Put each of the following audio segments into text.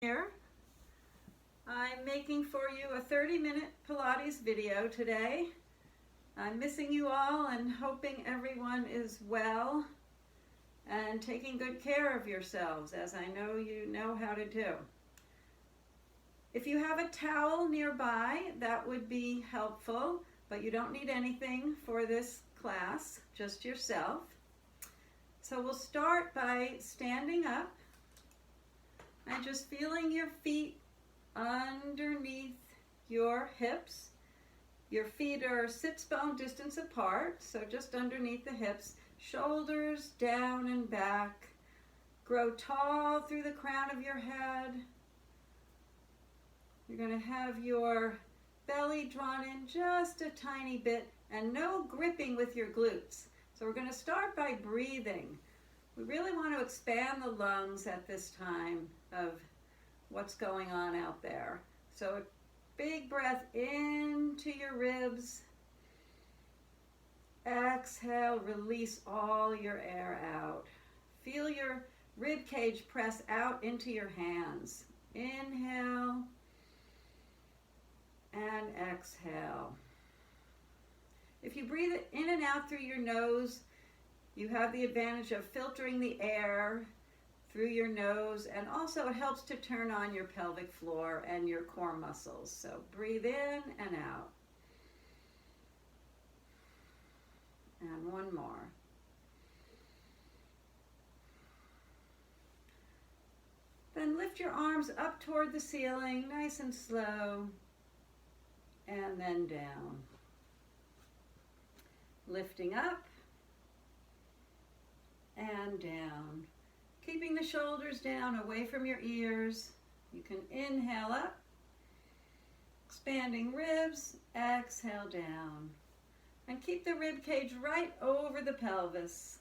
Here. I'm making for you a 30-minute Pilates video today. I'm missing you all and hoping everyone is well and taking good care of yourselves, as I know you know how to do. If you have a towel nearby, that would be helpful, but you don't need anything for this class, just yourself. So we'll start by standing up and just feeling your feet underneath your hips. Your feet are sits bone distance apart, so just underneath the hips. Shoulders down and back. Grow tall through the crown of your head. You're going to have your belly drawn in just a tiny bit and no gripping with your glutes. So we're going to start by breathing. We really want to expand the lungs at this time of what's going on out there. So a big breath into your ribs. Exhale, release all your air out. Feel your rib cage press out into your hands. Inhale and exhale. If you breathe it in and out through your nose, you have the advantage of filtering the air through your nose, and also it helps to turn on your pelvic floor and your core muscles. So breathe in and out. And one more. Then lift your arms up toward the ceiling, nice and slow, and then down. Lifting up and down. Keeping the shoulders down, away from your ears. You can inhale up, expanding ribs, exhale down. And keep the rib cage right over the pelvis.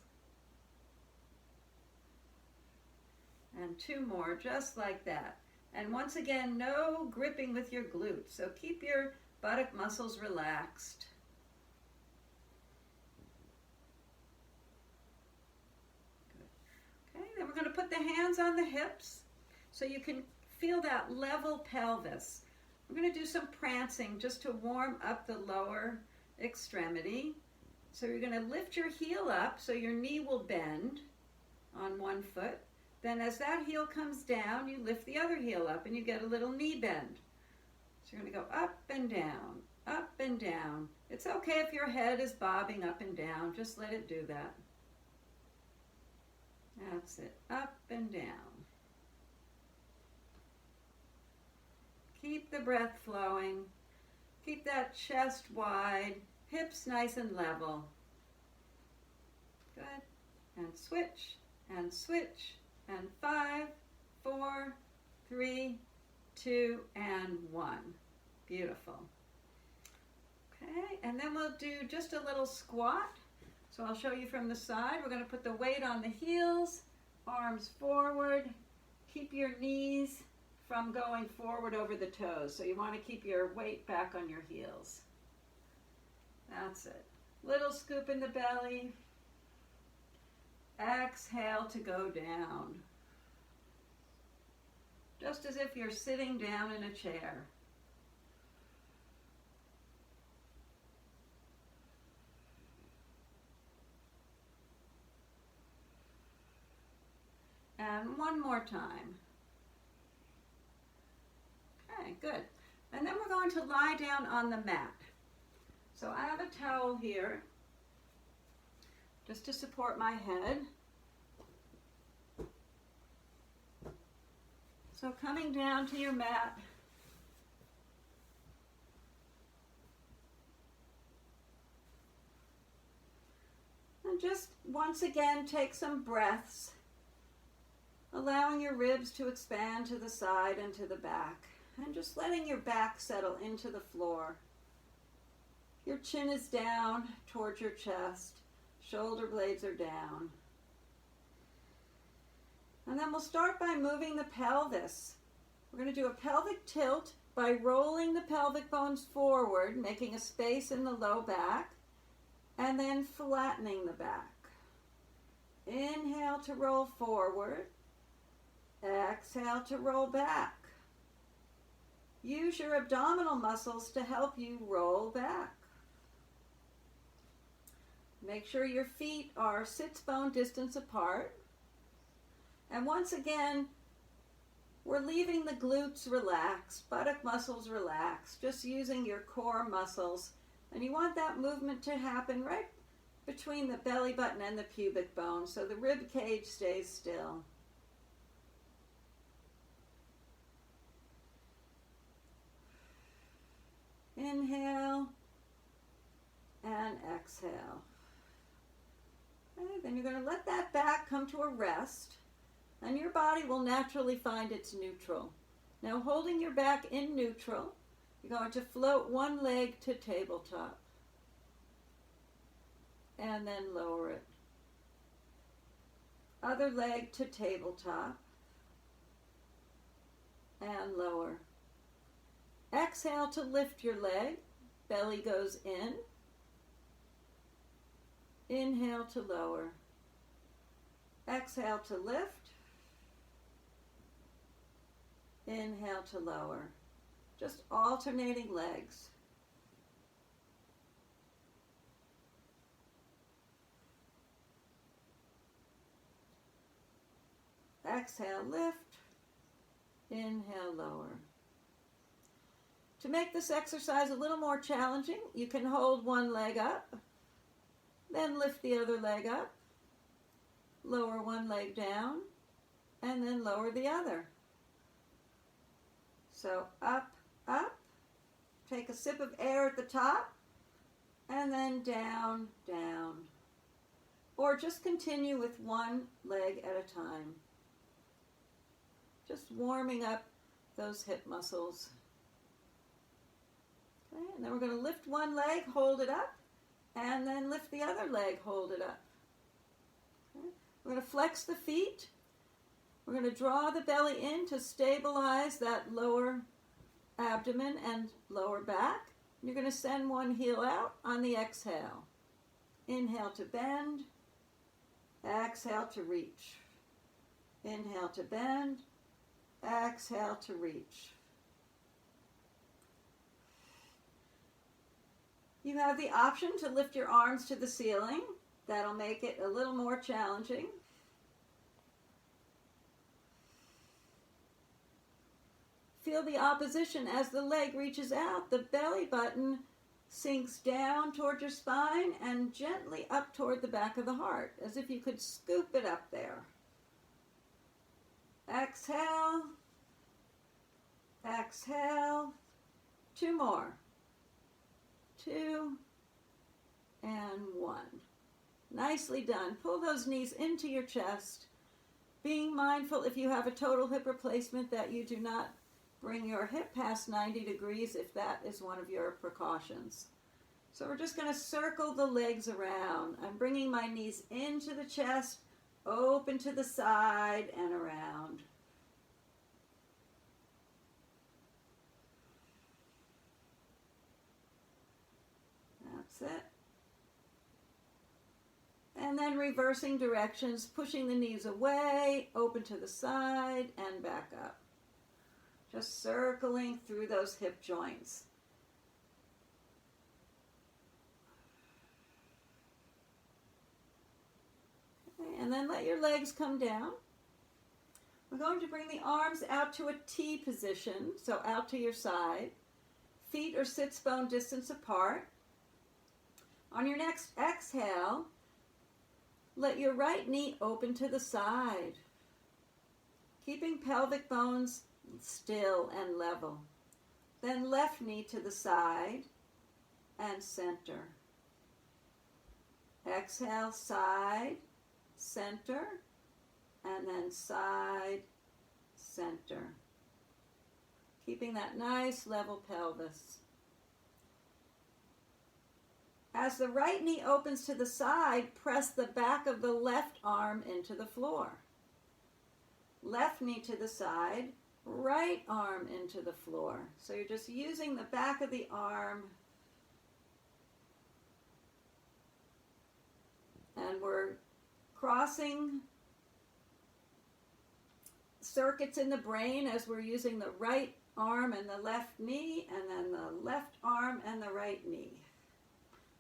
And two more, just like that. And once again, no gripping with your glutes, so keep your buttock muscles relaxed. Then we're going to put the hands on the hips so you can feel that level pelvis. We're going to do some prancing just to warm up the lower extremity. So you're going to lift your heel up so your knee will bend on one foot. Then as that heel comes down, you lift the other heel up and you get a little knee bend. So you're going to go up and down, up and down. It's okay if your head is bobbing up and down. Just let it do that. That's it, up and down. Keep the breath flowing. Keep that chest wide, hips nice and level. Good. And switch, and switch, and 5, 4, 3, 2, and 1. Beautiful. Okay, and then we'll do just a little squat. So I'll show you from the side. We're going to put the weight on the heels, arms forward. Keep your knees from going forward over the toes. So you want to keep your weight back on your heels. That's it. Little scoop in the belly. Exhale to go down. Just as if you're sitting down in a chair. And one more time. Okay, good. And then we're going to lie down on the mat. So I have a towel here just to support my head. So coming down to your mat. And just once again take some breaths, allowing your ribs to expand to the side and to the back, and just letting your back settle into the floor. Your chin is down towards your chest, shoulder blades are down. And then we'll start by moving the pelvis. We're going to do a pelvic tilt by rolling the pelvic bones forward, making a space in the low back, and then flattening the back. Inhale to roll forward. Exhale to roll back. Use your abdominal muscles to help you roll back. Make sure your feet are sits bone distance apart. And once again, we're leaving the glutes relaxed, buttock muscles relaxed, just using your core muscles. And you want that movement to happen right between the belly button and the pubic bone, so the rib cage stays still. Inhale and exhale. Okay, then you're going to let that back come to a rest, and your body will naturally find its neutral. Now, holding your back in neutral, you're going to float one leg to tabletop and then lower it. Other leg to tabletop and lower. Exhale to lift your leg. Belly goes in. Inhale to lower. Exhale to lift. Inhale to lower. Just alternating legs. Exhale, lift. Inhale, lower. To make this exercise a little more challenging, you can hold one leg up, then lift the other leg up, lower one leg down, and then lower the other. So up, up, take a sip of air at the top, and then down, down. Or just continue with one leg at a time. Just warming up those hip muscles. Okay, and then we're going to lift one leg, hold it up, and then lift the other leg, hold it up. Okay. We're going to flex the feet. We're going to draw the belly in to stabilize that lower abdomen and lower back. You're going to send one heel out on the exhale. Inhale to bend. Exhale to reach. Inhale to bend. Exhale to reach. You have the option to lift your arms to the ceiling. That'll make it a little more challenging. Feel the opposition as the leg reaches out. The belly button sinks down toward your spine and gently up toward the back of the heart, as if you could scoop it up there. Exhale. Exhale. Two more. 2 and 1. Nicely done. Pull those knees into your chest. Being mindful, if you have a total hip replacement, that you do not bring your hip past 90 degrees if that is one of your precautions. So we're just going to circle the legs around. I'm bringing my knees into the chest, open to the side and around. That's it. And then reversing directions, pushing the knees away, open to the side, and back up. Just circling through those hip joints. Okay, and then let your legs come down. We're going to bring the arms out to a T position, so out to your side. Feet are sits bone distance apart. On your next exhale, let your right knee open to the side, keeping pelvic bones still and level. Then left knee to the side and center. Exhale, side, center, and then side, center. Keeping that nice level pelvis. As the right knee opens to the side, press the back of the left arm into the floor. Left knee to the side, right arm into the floor. So you're just using the back of the arm. And we're crossing circuits in the brain as we're using the right arm and the left knee, and then the left arm and the right knee.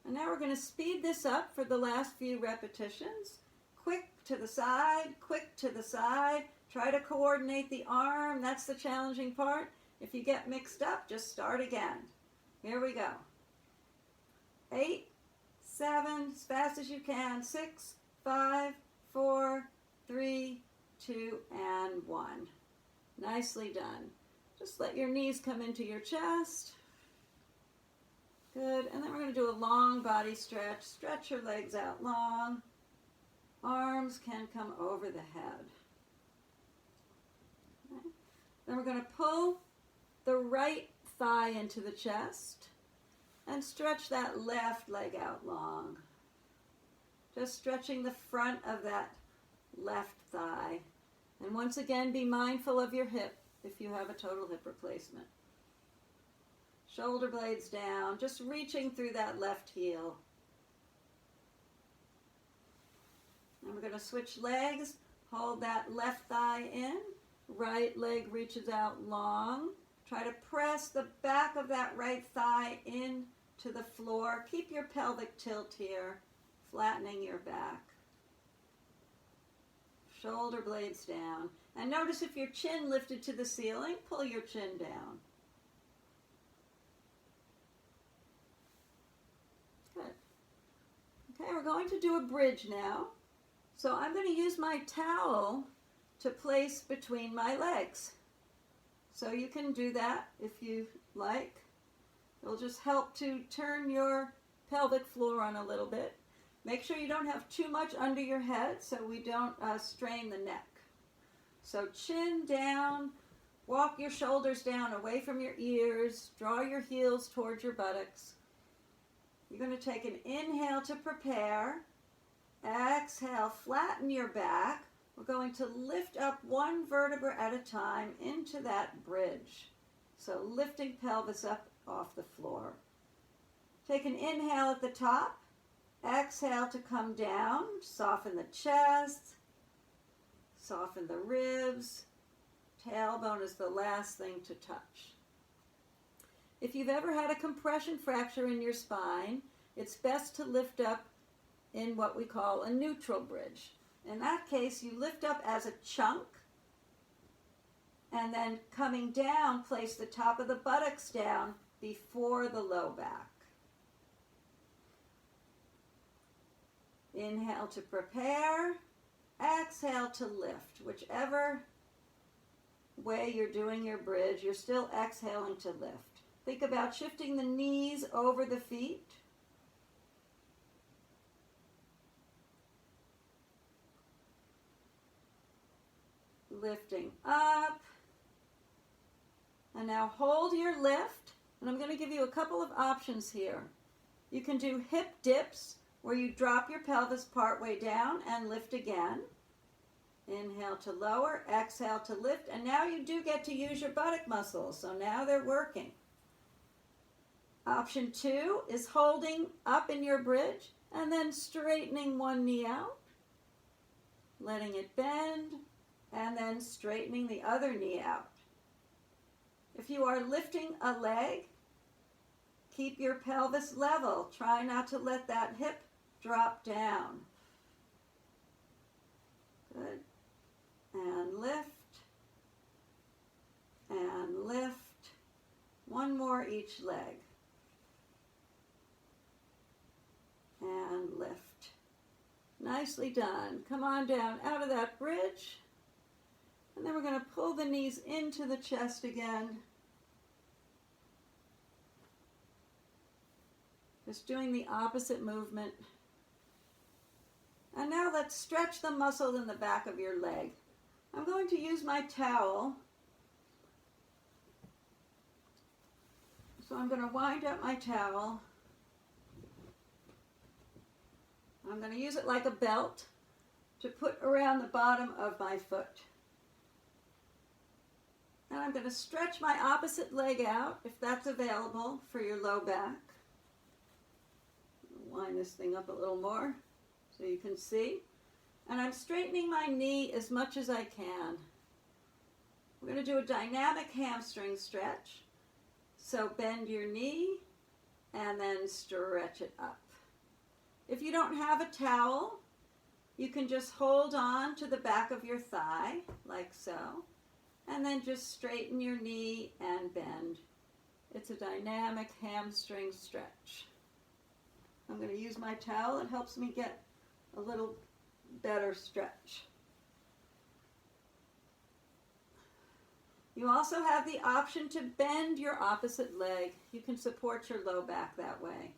And now we're going to speed this up for the last few repetitions. Quick to the side, quick to the side. Try to coordinate the arm. That's the challenging part. If you get mixed up, just start again. Here we go. 8, 7, as fast as you can. 6, 5, 4, 3, 2, and 1. Nicely done. Just let your knees come into your chest. Good. And then we're going to do a long body stretch. Stretch your legs out long. Arms can come over the head. Okay. Then we're going to pull the right thigh into the chest and stretch that left leg out long. Just stretching the front of that left thigh. And once again, be mindful of your hip if you have a total hip replacement. Shoulder blades down, just reaching through that left heel. And we're going to switch legs. Hold that left thigh in. Right leg reaches out long. Try to press the back of that right thigh in to the floor. Keep your pelvic tilt here, flattening your back. Shoulder blades down. And notice if your chin lifted to the ceiling, pull your chin down. Good. Okay, we're going to do a bridge now. So I'm going to use my towel to place between my legs. So you can do that if you like. It'll just help to turn your pelvic floor on a little bit. Make sure you don't have too much under your head so we don't strain the neck. So chin down, walk your shoulders down away from your ears, draw your heels towards your buttocks. You're going to take an inhale to prepare. Exhale, flatten your back. We're going to lift up one vertebra at a time into that bridge. So lifting pelvis up off the floor. Take an inhale at the top. Exhale to come down. Soften the chest. Soften the ribs. Tailbone is the last thing to touch. If you've ever had a compression fracture in your spine, it's best to lift up in what we call a neutral bridge. In that case, you lift up as a chunk, and then coming down, place the top of the buttocks down before the low back. Inhale to prepare, exhale to lift. Whichever way you're doing your bridge, you're still exhaling to lift. Think about shifting the knees over the feet. Lifting up. And now hold your lift. And I'm going to give you a couple of options here. You can do hip dips, where you drop your pelvis partway down and lift again. Inhale to lower, exhale to lift, and now you do get to use your buttock muscles, so now they're working. Option 2 is holding up in your bridge and then straightening one knee out, letting it bend, and then straightening the other knee out. If you are lifting a leg, keep your pelvis level. Try not to let that hip drop down. Good. And lift. And lift. One more each leg. And lift. Nicely done. Come on down out of that bridge. And then we're going to pull the knees into the chest again. Just doing the opposite movement. And now let's stretch the muscle in the back of your leg. I'm going to use my towel. So I'm going to wind up my towel. I'm going to use it like a belt to put around the bottom of my foot. And I'm going to stretch my opposite leg out, if that's available, for your low back. Wind this thing up a little more so you can see. And I'm straightening my knee as much as I can. We're going to do a dynamic hamstring stretch. So bend your knee and then stretch it up. If you don't have a towel, you can just hold on to the back of your thigh, like so, and then just straighten your knee and bend. It's a dynamic hamstring stretch. I'm going to use my towel. It helps me get a little better stretch. You also have the option to bend your opposite leg. You can support your low back that way.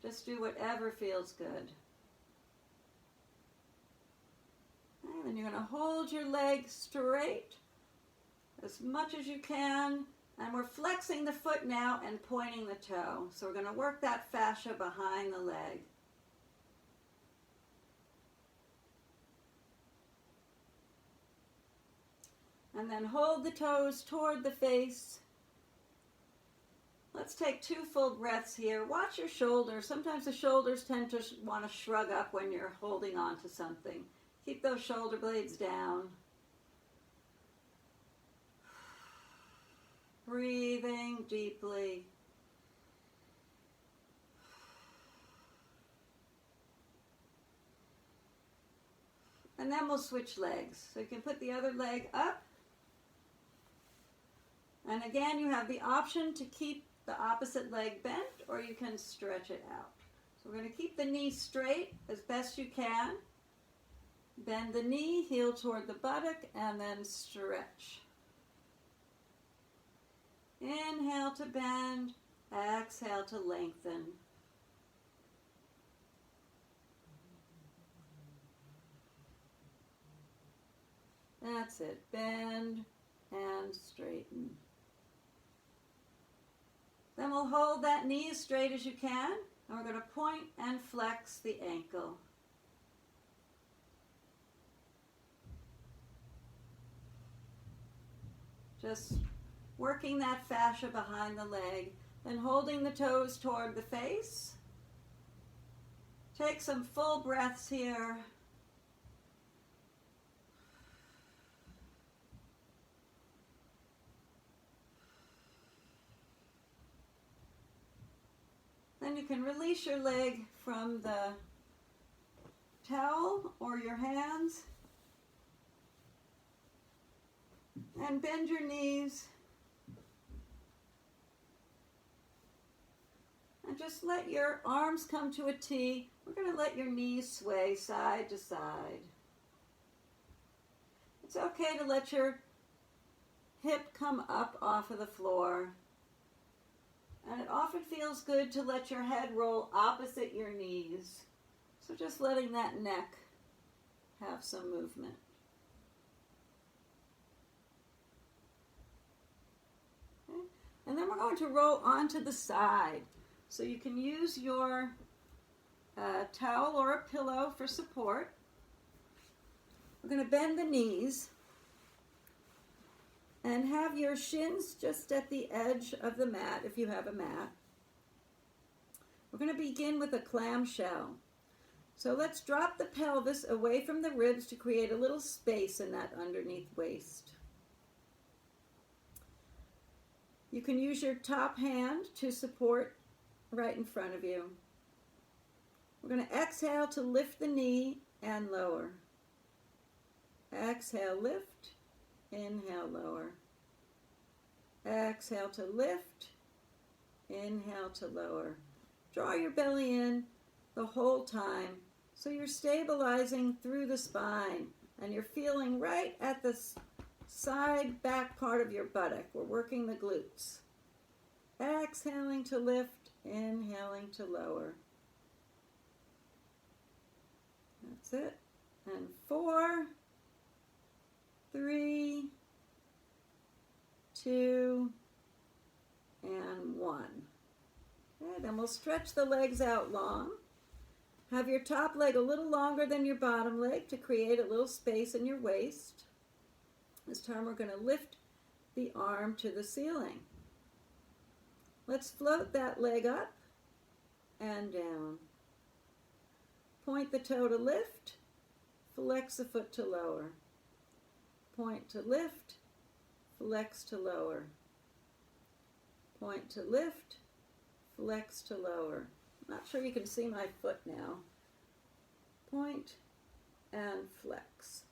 Just do whatever feels good. And then you're going to hold your leg straight as much as you can. And we're flexing the foot now and pointing the toe. So we're going to work that fascia behind the leg. And then hold the toes toward the face. Let's take 2 full breaths here. Watch your shoulders. Sometimes the shoulders tend to want to shrug up when you're holding on to something. Keep those shoulder blades down. Breathing deeply. And then we'll switch legs. So you can put the other leg up. And again, you have the option to keep the opposite leg bent, or you can stretch it out. So we're going to keep the knee straight as best you can. Bend the knee, heel toward the buttock, and then stretch. Inhale to bend, exhale to lengthen. That's it. Bend and straighten. Then we'll hold that knee as straight as you can, and we're going to point and flex the ankle. Just working that fascia behind the leg, then holding the toes toward the face. Take some full breaths here. Then you can release your leg from the towel or your hands and bend your knees and just let your arms come to a T. We're going to let your knees sway side to side. It's okay to let your hip come up off of the floor. And it often feels good to let your head roll opposite your knees. So just letting that neck have some movement. Okay. And then we're going to roll onto the side. So you can use your towel or a pillow for support. We're going to bend the knees and have your shins just at the edge of the mat if you have a mat. We're going to begin with a clamshell. So let's drop the pelvis away from the ribs to create a little space in that underneath waist. You can use your top hand to support right in front of you. We're going to exhale to lift the knee and lower. Exhale, lift. Inhale, lower. Exhale to lift. Inhale to lower. Draw your belly in the whole time so you're stabilizing through the spine and you're feeling right at the side back part of your buttock. We're working the glutes. Exhaling to lift, inhaling to lower. That's it. And 4, 3, 2, and 1. Okay, then we'll stretch the legs out long. Have your top leg a little longer than your bottom leg to create a little space in your waist. This time we're going to lift the arm to the ceiling. Let's float that leg up and down. Point the toe to lift, flex the foot to lower. Point to lift, flex to lower. Point to lift, flex to lower. I'm not sure you can see my foot now. Point and flex.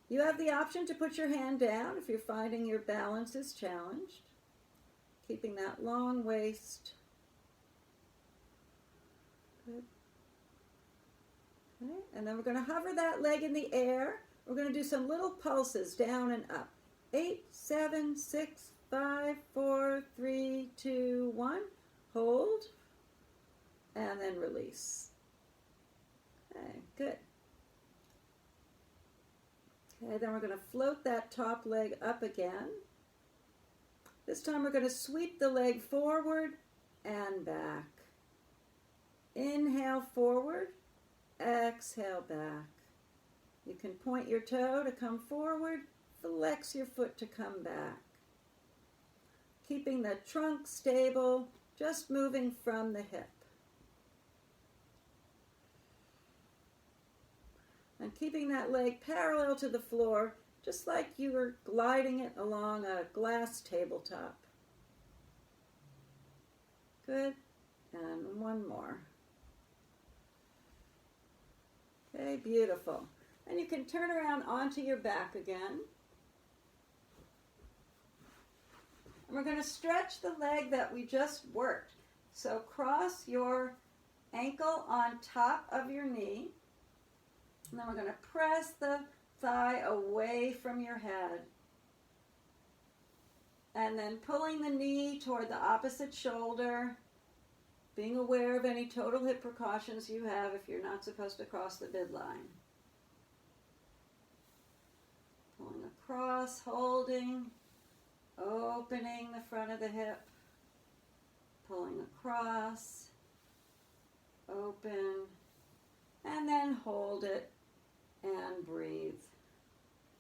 You have the option to put your hand down if you're finding your balance is challenged. Keeping that long waist. Good. Okay, and then we're going to hover that leg in the air. We're going to do some little pulses down and up. 8, 7, 6, 5, 4, 3, 2, 1. Hold. And then release. Okay, good. Okay, then we're going to float that top leg up again. This time we're going to sweep the leg forward and back. Inhale forward, exhale back. You can point your toe to come forward, flex your foot to come back. Keeping the trunk stable, just moving from the hip. And keeping that leg parallel to the floor, just like you were gliding it along a glass tabletop. Good. And one more. Okay, beautiful. And you can turn around onto your back again. And we're going to stretch the leg that we just worked. So cross your ankle on top of your knee. And then we're going to press the thigh away from your head. And then pulling the knee toward the opposite shoulder, being aware of any total hip precautions you have if you're not supposed to cross the midline. Pulling across, holding, opening the front of the hip, pulling across, open, and then hold it and breathe.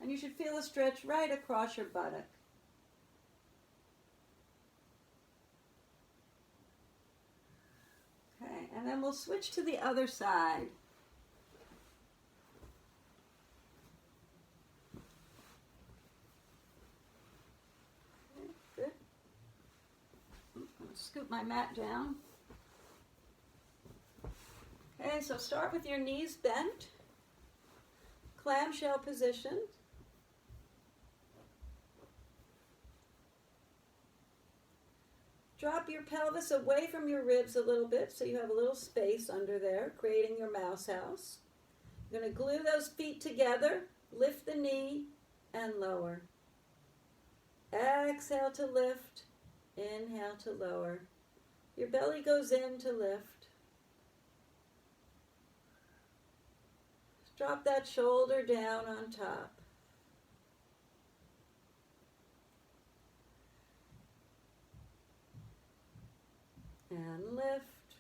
And you should feel a stretch right across your buttock. Okay, and then we'll switch to the other side. Okay, good. I'm going to scoop my mat down. Okay, so start with your knees bent. Clamshell position. Drop your pelvis away from your ribs a little bit so you have a little space under there, creating your mouse house. You're going to glue those feet together, lift the knee, and lower. Exhale to lift, inhale to lower. Your belly goes in to lift. Drop that shoulder down on top. And lift.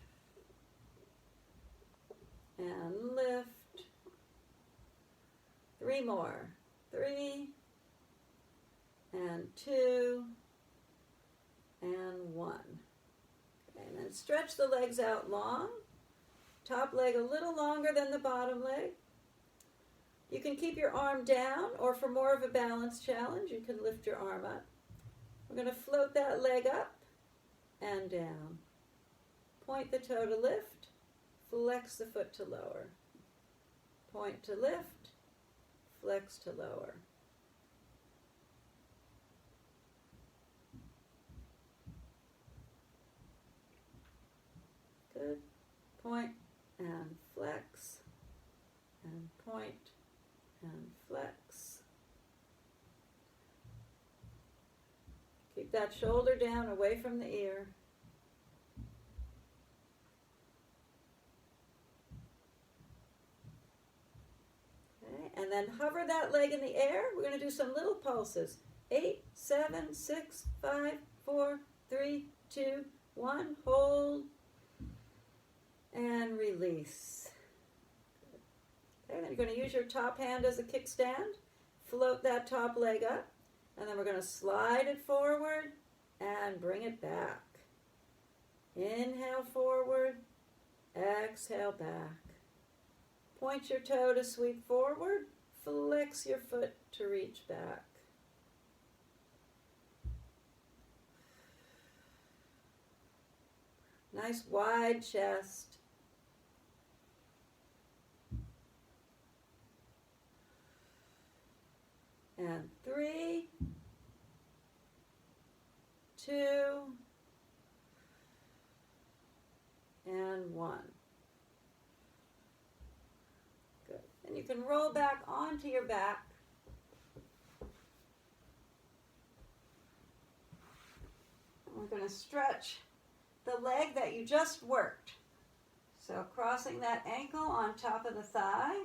And lift. 3 more. 3. And 2. And 1. Okay, and then stretch the legs out long. Top leg a little longer than the bottom leg. You can keep your arm down, or for more of a balance challenge, you can lift your arm up. We're going to float that leg up and down. Point the toe to lift, flex the foot to lower. Point to lift, flex to lower. Good. Point and flex, and point and flex. Keep that shoulder down away from the ear. Okay, and then hover that leg in the air. We're going to do some little pulses. 8, 7, 6, 5, 4, 3, 2, 1. Hold and release. Okay, then you're going to use your top hand as a kickstand. Float that top leg up. And then we're going to slide it forward and bring it back. Inhale forward. Exhale back. Point your toe to sweep forward. Flex your foot to reach back. Nice wide chest. And 3, 2, and 1. Good. And you can roll back onto your back. And we're going to stretch the leg that you just worked. So crossing that ankle on top of the thigh.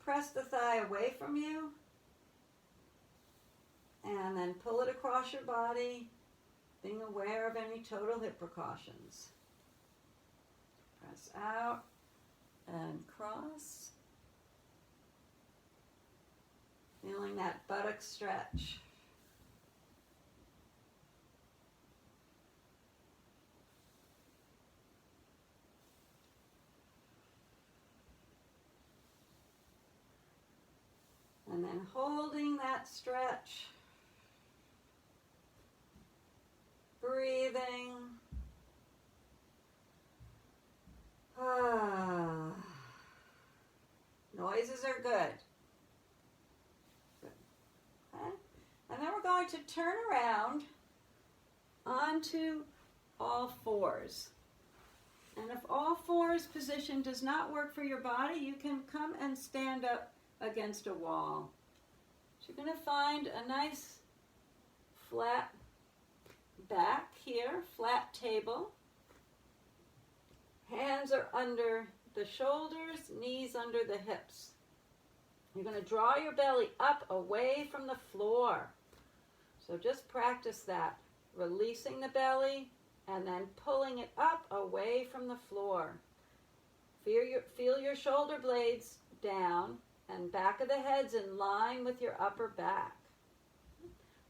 Press the thigh away from you. And then pull it across your body, being aware of any total hip precautions. Press out and cross. Feeling that buttock stretch. And then holding that stretch. Breathing. Noises are good. Okay. And then we're going to turn around onto all fours. And if all fours position does not work for your body, you can come and stand up against a wall. So you're going to find a nice flat back here, flat table. Hands are under the shoulders, knees under the hips. You're going to draw your belly up away from the floor. So just practice that. Releasing the belly and then pulling it up away from the floor. Feel your shoulder blades down and back of the head's in line with your upper back.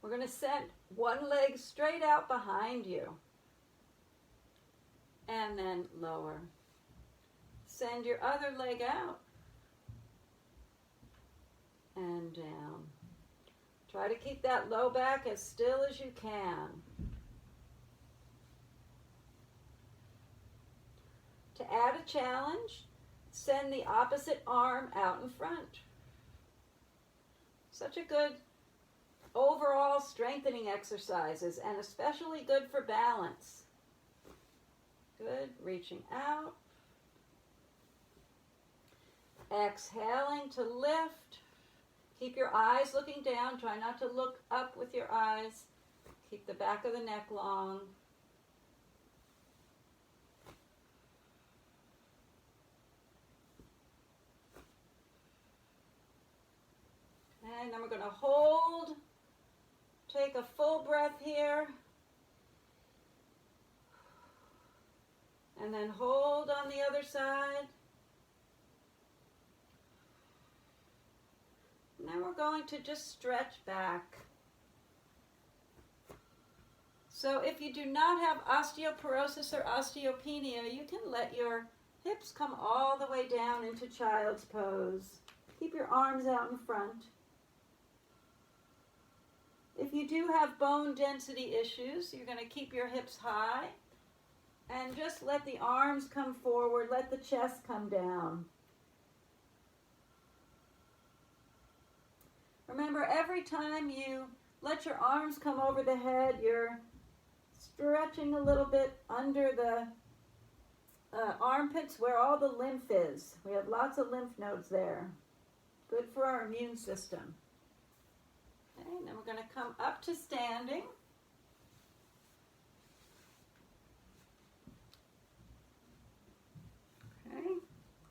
We're going to send one leg straight out behind you. And then lower. Send your other leg out. And down. Try to keep that low back as still as you can. To add a challenge, send the opposite arm out in front. Such a good overall strengthening exercises and especially good for balance. Good, reaching out. Exhaling to lift. Keep your eyes looking down. Try not to look up with your eyes. Keep the back of the neck long. And then we're going to hold. Take a full breath here. And then hold on the other side. And then we're going to just stretch back. So if you do not have osteoporosis or osteopenia, you can let your hips come all the way down into child's pose. Keep your arms out in front. If you do have bone density issues, you're going to keep your hips high and just let the arms come forward, let the chest come down. Remember, every time you let your arms come over the head, you're stretching a little bit under the armpits where all the lymph is. We have lots of lymph nodes there. Good for our immune system. Okay, and then we're going to come up to standing. Okay,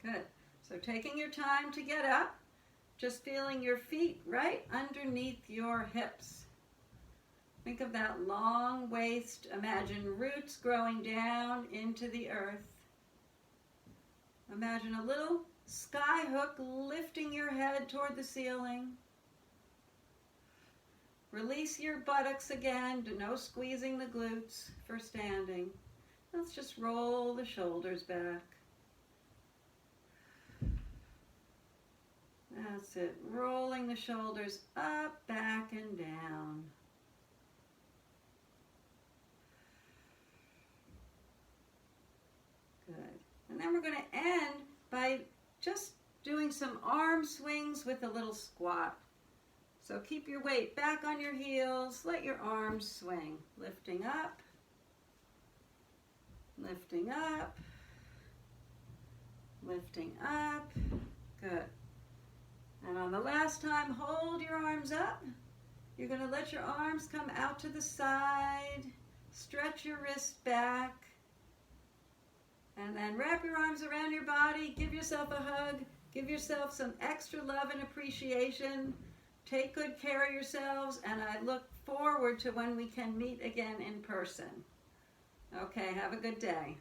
good. So taking your time to get up, just feeling your feet right underneath your hips. Think of that long waist. Imagine roots growing down into the earth. Imagine a little sky hook lifting your head toward the ceiling. Release your buttocks again. No squeezing the glutes for standing. Let's just roll the shoulders back. That's it. Rolling the shoulders up, back, and down. we're going to end by just doing some arm swings with a little squat. So keep your weight back on your heels, let your arms swing. Lifting up, lifting up, lifting up. Good. And on the last time, hold your arms up. You're going to let your arms come out to the side, stretch your wrists back, and then wrap your arms around your body, give yourself a hug, give yourself some extra love and appreciation. Take good care of yourselves, and I look forward to when we can meet again in person. Okay, have a good day.